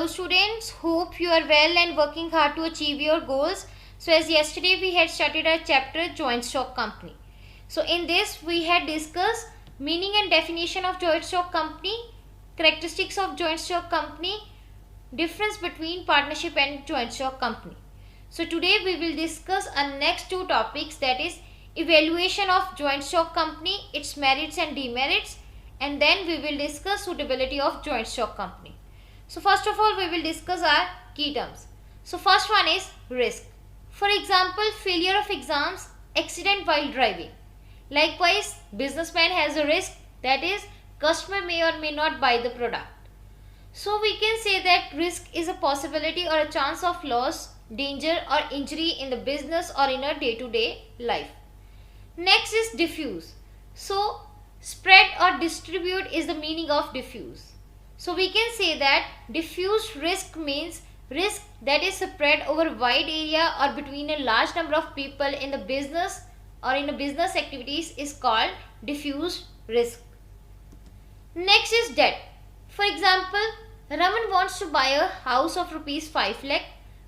Hello students, hope you are well and working hard to achieve your goals. So as yesterday we had started our chapter joint stock company. So in this we had discussed meaning and definition of joint stock company, characteristics of joint stock company, difference between partnership and joint stock company. So today we will discuss our next two topics, that is evaluation of joint stock company, its merits and demerits, and then we will discuss suitability of joint stock company. So first of all we will discuss our key terms. So first one is risk. For example, failure of exams, accident while driving. Likewise, businessman has a risk, that is customer may or may not buy the product. So we can say that risk is a possibility or a chance of loss, danger or injury in the business or in a day-to-day life. Next is diffuse. So spread or distribute is the meaning of diffuse. So we can say that diffuse risk means risk that is spread over a wide area or between a large number of people in the business or in a business activities is called diffuse risk. Next is debt. For example, Raman wants to buy a house of rupees 5 lakh,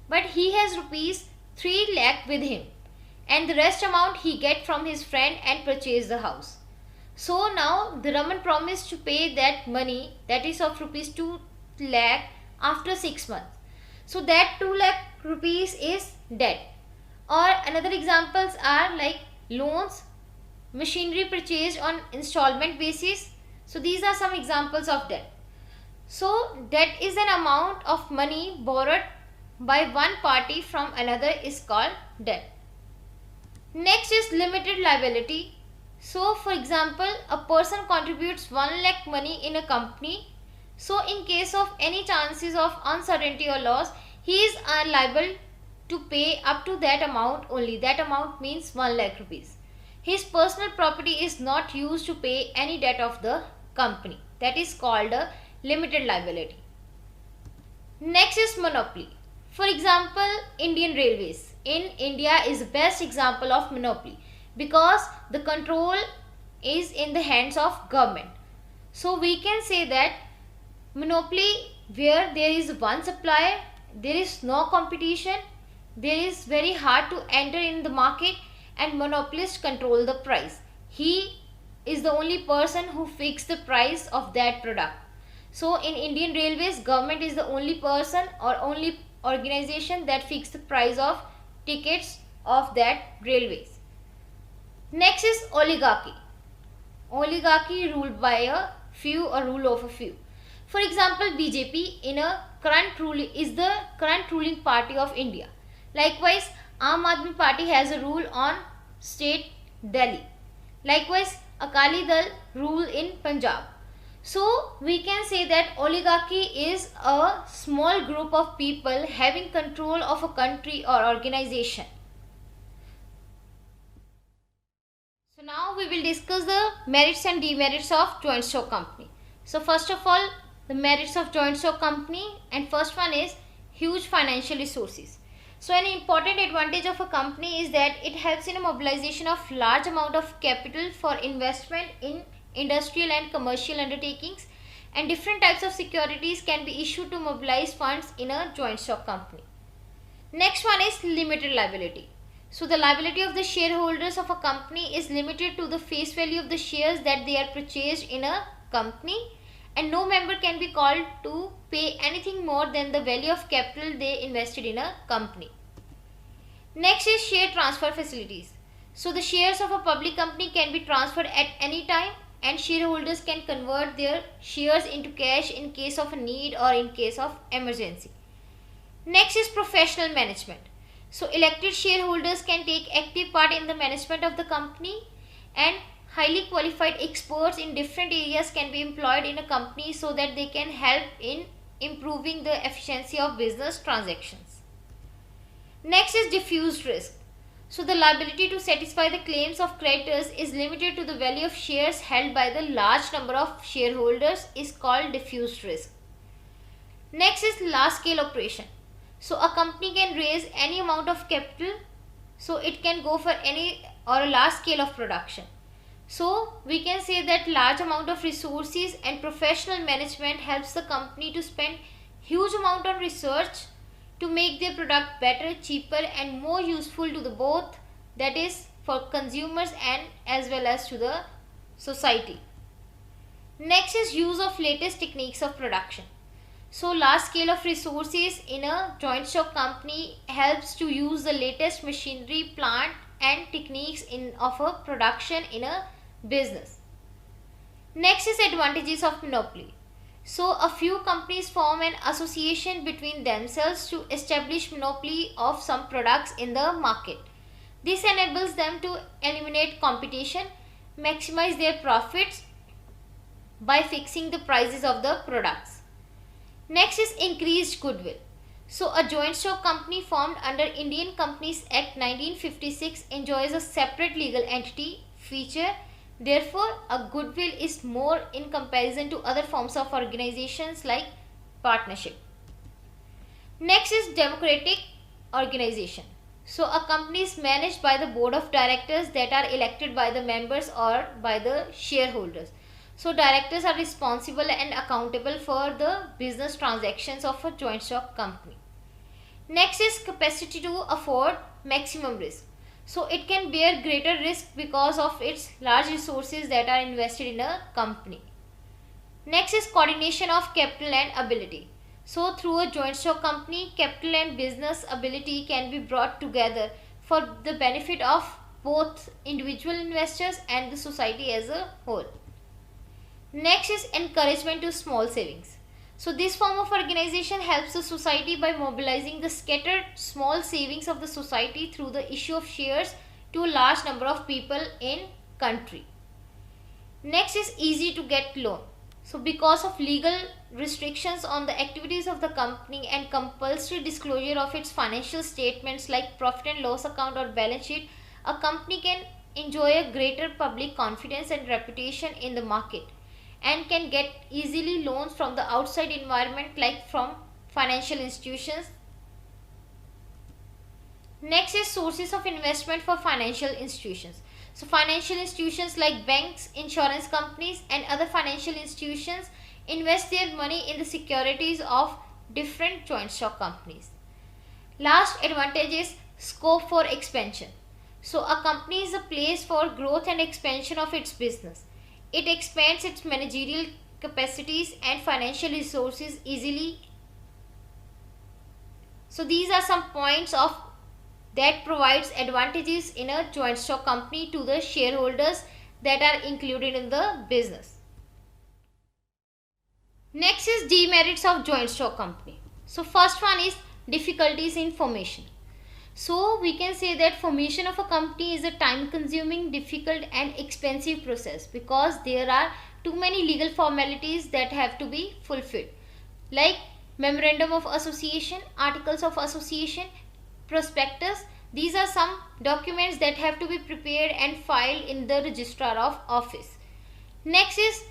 but he has rupees 3 lakh with him and the rest amount he get from his friend and purchase the house. So now the Raman promised to pay that money, that is of rupees 2 lakh, after 6 months. So that 2 lakh rupees is debt. Or another examples are like loans, machinery purchased on installment basis. So these are some examples of debt. So debt is an amount of money borrowed by one party from another is called debt. Next is limited liability. So for example, a person contributes 1 lakh money in a company. So in case of any chances of uncertainty or loss, he is liable to pay up to that amount only. That amount means 1 lakh rupees. His personal property is not used to pay any debt of the company. That is called a limited liability. Next is monopoly. For example, Indian Railways in India is the best example of monopoly, because the control is in the hands of government. So we can say that monopoly where there is one supplier, there is no competition, there is very hard to enter in the market and monopolist control the price. He is the only person who fix the price of that product. So in Indian Railways, government is the only person or only organization that fix the price of tickets of that railways. Next is oligarchy. Oligarchy ruled by a few or rule of a few. For example, BJP is the current ruling party of India. Likewise, Aam Aadmi Party has a rule on state Delhi. Likewise, Akali Dal rule in Punjab. So we can say that oligarchy is a small group of people having control of a country or organization. So now we will discuss the merits and demerits of joint stock company. So first of all, the merits of joint stock company, and first one is huge financial resources. So an important advantage of a company is that it helps in a mobilization of large amount of capital for investment in industrial and commercial undertakings, and different types of securities can be issued to mobilize funds in a joint stock company. Next one is limited liability. So the liability of the shareholders of a company is limited to the face value of the shares that they are purchased in a company, and no member can be called to pay anything more than the value of capital they invested in a company. Next is share transfer facilities. So the shares of a public company can be transferred at any time, and shareholders can convert their shares into cash in case of a need or in case of emergency. Next is professional management. So elected shareholders can take active part in the management of the company, and highly qualified experts in different areas can be employed in a company so that they can help in improving the efficiency of business transactions. Next is diffuse risk. So the liability to satisfy the claims of creditors is limited to the value of shares held by the large number of shareholders is called diffuse risk. Next is large scale operation. So a company can raise any amount of capital, so it can go for any or a large scale of production. So we can say that large amount of resources and professional management helps the company to spend huge amount on research to make their product better, cheaper and more useful to the both, that is for consumers and as well as to the society. Next is use of latest techniques of production. So large scale of resources in a joint stock company helps to use the latest machinery, plant and techniques of a production in a business. Next is advantages of monopoly. So a few companies form an association between themselves to establish monopoly of some products in the market. This enables them to eliminate competition, maximize their profits by fixing the prices of the products. Next is increased goodwill. So a joint stock company formed under Indian Companies Act 1956 enjoys a separate legal entity feature. Therefore, a goodwill is more in comparison to other forms of organizations like partnership. Next is democratic organization. So a company is managed by the board of directors that are elected by the members or by the shareholders. So directors are responsible and accountable for the business transactions of a joint stock company. Next is capacity to afford maximum risk. So it can bear greater risk because of its large resources that are invested in a company. Next is coordination of capital and ability. So through a joint stock company, capital and business ability can be brought together for the benefit of both individual investors and the society as a whole. Next is encouragement to small savings. So this form of organization helps the society by mobilizing the scattered small savings of the society through the issue of shares to a large number of people in country. Next is easy to get loan. So because of legal restrictions on the activities of the company and compulsory disclosure of its financial statements like profit and loss account or balance sheet, a company can enjoy a greater public confidence and reputation in the market and can get easily loans from the outside environment like from financial institutions. Next is sources of investment for financial institutions. So financial institutions like banks, insurance companies and other financial institutions invest their money in the securities of different joint stock companies. Last advantage is scope for expansion. So a company is a place for growth and expansion of its business. It expands its managerial capacities and financial resources easily. So these are some points of that provides advantages in a joint stock company to the shareholders that are included in the business. Next is demerits of joint stock company. So first one is difficulties in formation. So we can say that formation of a company is a time consuming, difficult and expensive process because there are too many legal formalities that have to be fulfilled, like memorandum of association, articles of association, prospectus. These are some documents that have to be prepared and filed in the registrar of office. Next is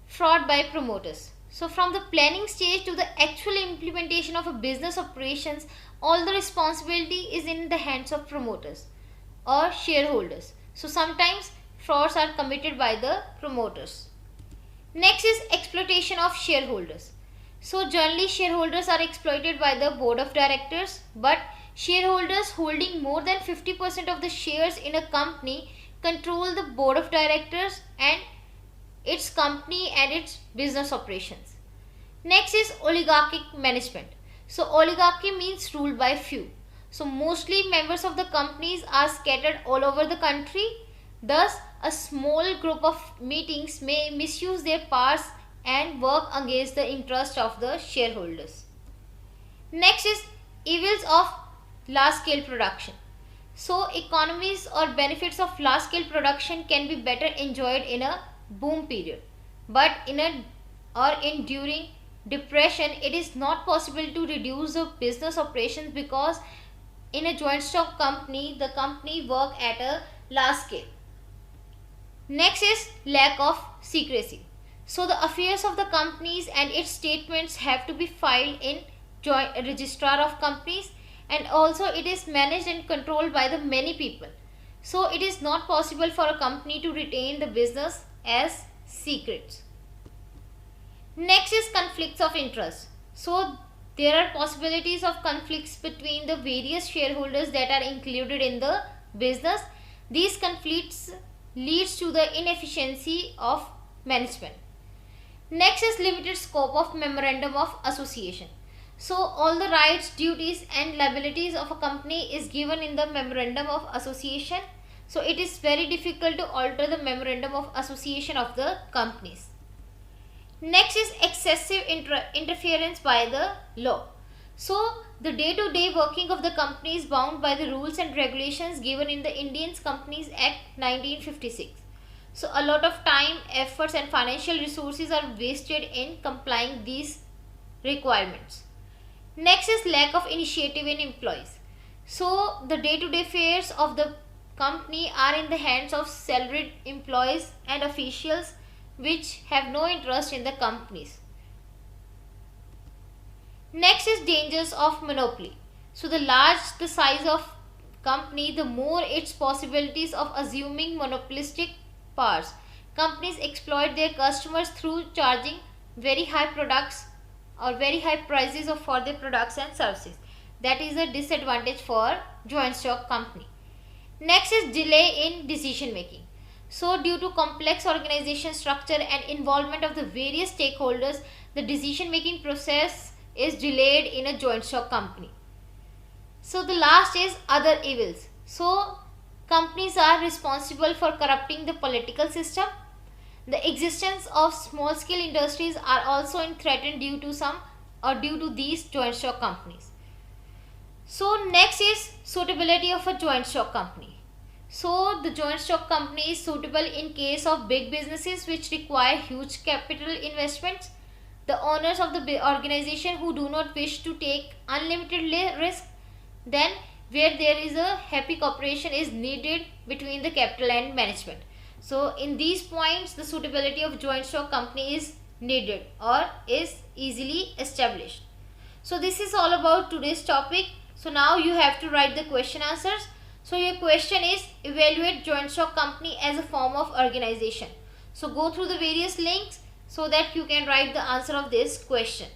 fraud by promoters. So from the planning stage to the actual implementation of a business operations, all the responsibility is in the hands of promoters or shareholders. So sometimes frauds are committed by the promoters. Next is exploitation of shareholders. So generally shareholders are exploited by the board of directors, but shareholders holding more than 50% of the shares in a company control the board of directors and its company and its business operations. Next is oligarchic management. So oligarchy means ruled by few. So mostly members of the companies are scattered all over the country. Thus a small group of meetings may misuse their powers and work against the interest of the shareholders. Next is evils of large scale production. So economies or benefits of large scale production can be better enjoyed in a boom period, but during depression it is not possible to reduce the business operations because in a joint stock company the company work at a large scale. Next is lack of secrecy. So the affairs of the companies and its statements have to be filed in joint registrar of companies, and also it is managed and controlled by the many people. So it is not possible for a company to retain the business as secrets. Next is conflicts of interest. So There are possibilities of conflicts between the various shareholders that are included in the business. These conflicts leads to the inefficiency of management. Next is limited scope of memorandum of association. So all the rights, duties and liabilities of a company is given in the memorandum of association. So it is very difficult to alter the memorandum of association of the companies. Next is excessive interference by the law. So the day-to-day working of the company is bound by the rules and regulations given in the Indian Companies Act 1956. So a lot of time, efforts and financial resources are wasted in complying these requirements. Next is lack of initiative in employees. So the day-to-day affairs of the company are in the hands of salaried employees and officials which have no interest in the companies. Next is dangers of monopoly. So the large the size of company, the more its possibilities of assuming monopolistic powers. Companies exploit their customers through charging very high products or very high prices for their products and services. That is a disadvantage for joint stock company. Next is delay in decision making. So due to complex organization structure and involvement of the various stakeholders, the decision making process is delayed in a joint stock company. So the last is other evils. So companies are responsible for corrupting the political system. The existence of small scale industries are also threatened due to these joint stock companies. So next is suitability of a joint stock company. So the joint stock company is suitable in case of big businesses which require huge capital investments. The owners of the organization who do not wish to take unlimited risk, then where there is a happy cooperation is needed between the capital and management. So in these points the suitability of joint stock company is needed or is easily established. So this is all about today's topic. So now you have to write the question answers. So your question is evaluate joint stock company as a form of organization. So go through the various links so that you can write the answer of this question.